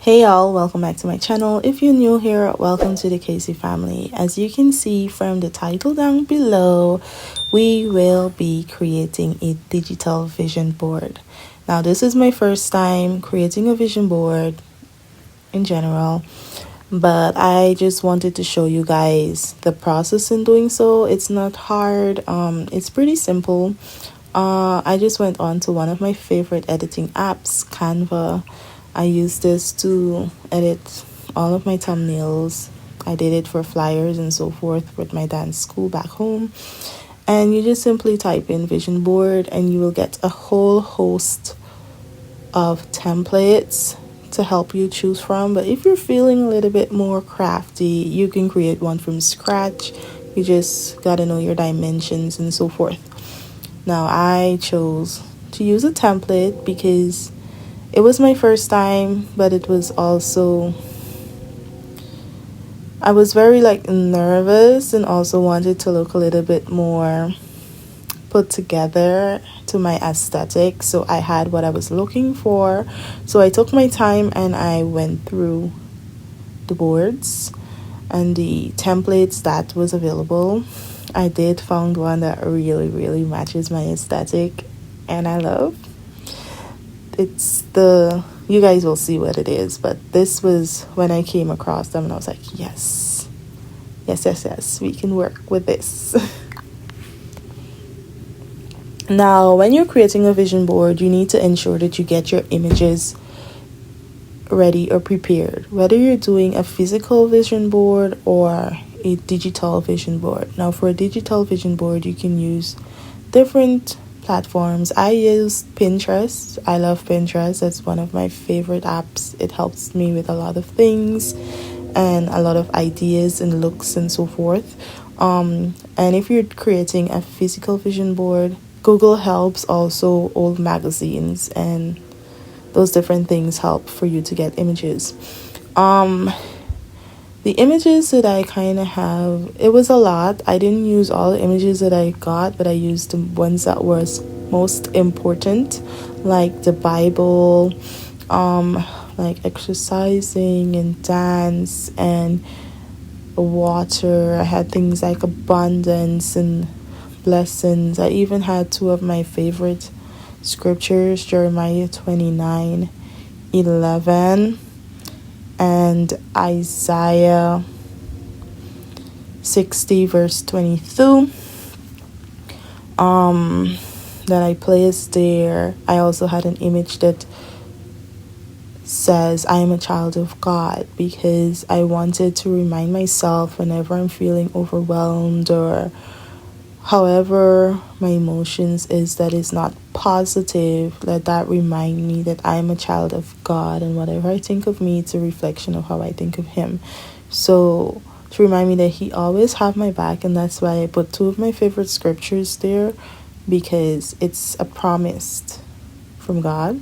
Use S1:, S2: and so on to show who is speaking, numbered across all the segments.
S1: Hey y'all, welcome back to my channel. If you're new here, welcome to the Casey family. As you can see from the title down below, we will be creating a digital vision board. Now, this is my first time creating a vision board in general, but I just wanted to show you guys the process in doing so. It's not hard, it's pretty simple. I just went on to one of my favorite editing apps, Canva. I use this to edit all of my thumbnails. I did it for flyers and so forth with my dance school back home. And you just simply type in vision board and you will get a whole host of templates to help you choose from. But if you're feeling a little bit more crafty, you can create one from scratch. You just gotta know your dimensions and so forth. Now, I chose to use a template because it was my first time, but it was also, I was very nervous and also wanted to look a little bit more put together to my aesthetic. So I had what I was looking for. So I took my time and I went through the boards and the templates that was available. I did found one that really matches my aesthetic and I love. It's you guys will see what it is, but this was when I came across them and I was like, yes, we can work with this. Now, when you're creating a vision board, you need to ensure that you get your images ready or prepared, whether you're doing a physical vision board or a digital vision board. Now, for a digital vision board, you can use different platforms. I use Pinterest. I love Pinterest. It's one of my favorite apps. It helps me with a lot of things and a lot of ideas and looks and so forth. And if you're creating a physical vision board, Google helps. Also, old magazines and those different things help for you to get images. The images that I kind of have, it was a lot. I didn't use all the images that I got, but I used the ones that was most important, like the Bible, like exercising and dance and water. I had things like abundance and blessings. I even had two of my favorite scriptures, Jeremiah 29:11 and Isaiah 60 verse 22 that I placed there. I also had an image that says I am a child of God, because I wanted to remind myself whenever I'm feeling overwhelmed or however my emotions is that is not positive, let that remind me that I am a child of God, and whatever I think of me, it's a reflection of how I think of him. So to remind me that he always have my back, and that's why I put two of my favorite scriptures there, because it's a promise from God.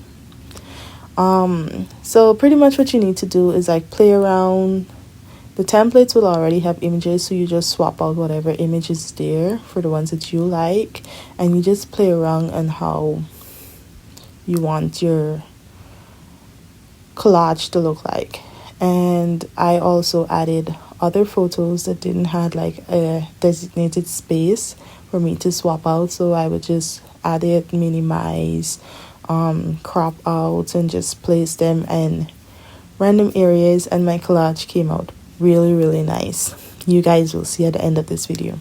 S1: So pretty much what you need to do is play around. The templates will already have images, so you just swap out whatever image is there for the ones that you like, and you just play around on how you want your collage to look like. And I also added other photos that didn't have a designated space for me to swap out, so I would just add it, minimize, crop out, and just place them in random areas, and my collage came out really nice. You guys will see at the end of this video.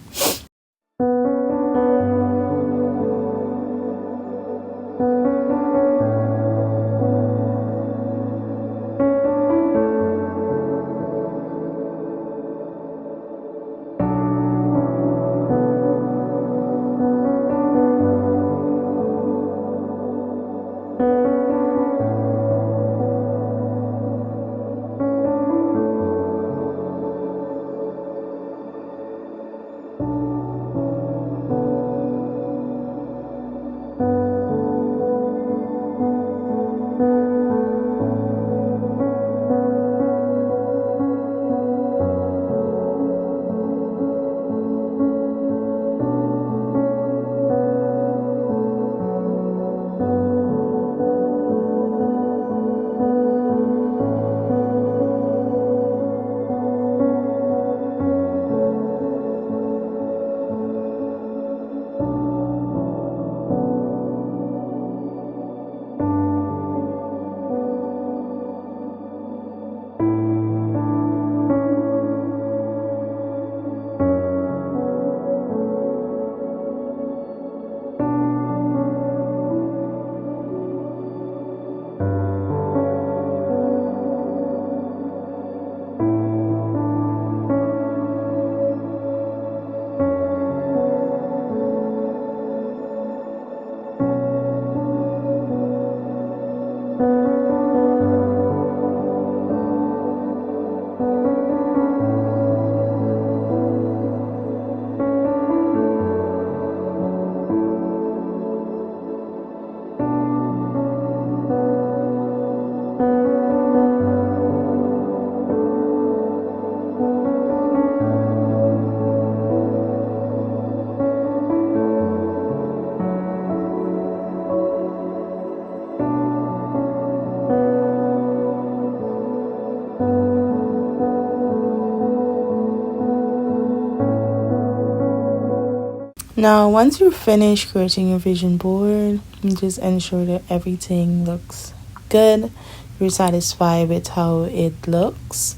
S1: Now, once you finish creating your vision board, you just ensure that everything looks good. You're satisfied with how it looks.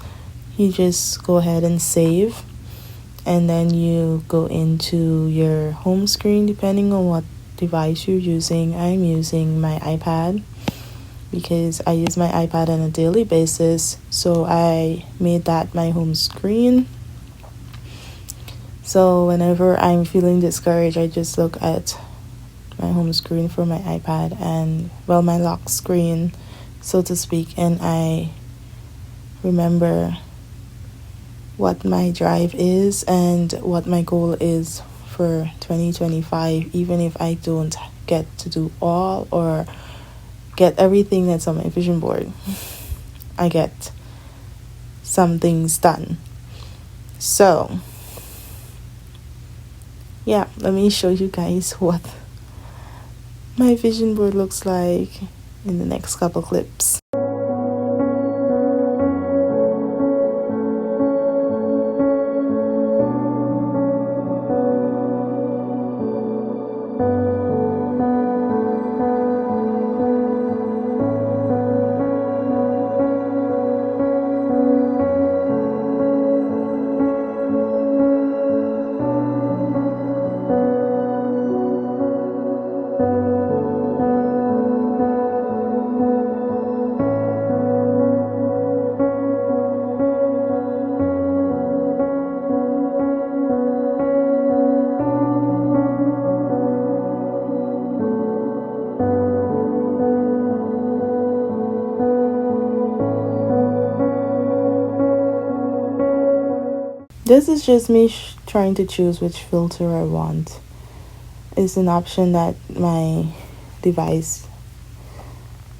S1: You just go ahead and save, and then you go into your home screen depending on what device you're using. I'm using my iPad because I use my iPad on a daily basis, so I made that my home screen. So whenever I'm feeling discouraged, I just look at my home screen for my iPad and, well, my lock screen, so to speak, and I remember what my drive is and what my goal is for 2025, even if I don't get to do all or get everything that's on my vision board. I get some things done. So yeah, let me show you guys what my vision board looks like in the next couple clips. This is just me trying to choose which filter I want. It's an option that my device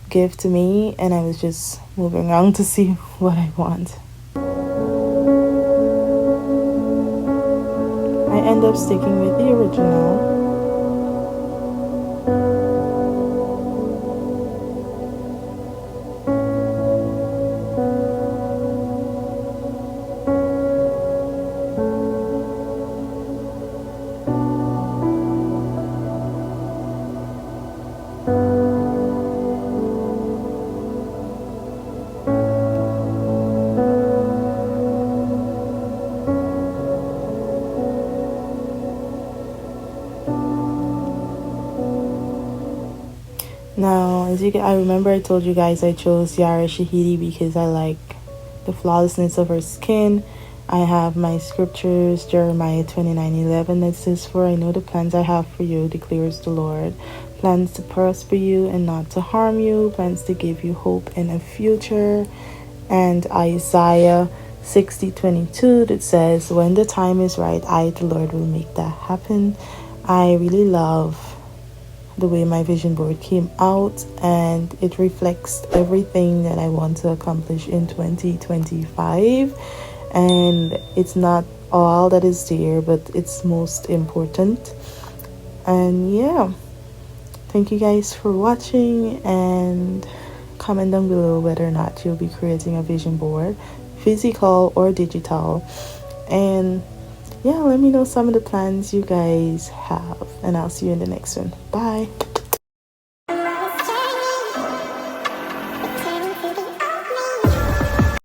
S1: gave to me, and I was just moving around to see what I want. I end up sticking with the original. Now, I remember I told you guys I chose Yara Shahidi because I like the flawlessness of her skin. I have my scriptures, Jeremiah 29:11, that says, "For I know the plans I have for you, declares the Lord, plans to prosper you and not to harm you, plans to give you hope and a future." And Isaiah 60:22, that says, "When the time is right, I, the Lord, will make that happen." I really love the way my vision board came out, and it reflects everything that I want to accomplish in 2025. And it's not all that is there, but it's most important. And yeah, thank you guys for watching, and comment down below whether or not you'll be creating a vision board, physical or digital. And yeah, let me know some of the plans you guys have, and I'll see you in the next one. Bye.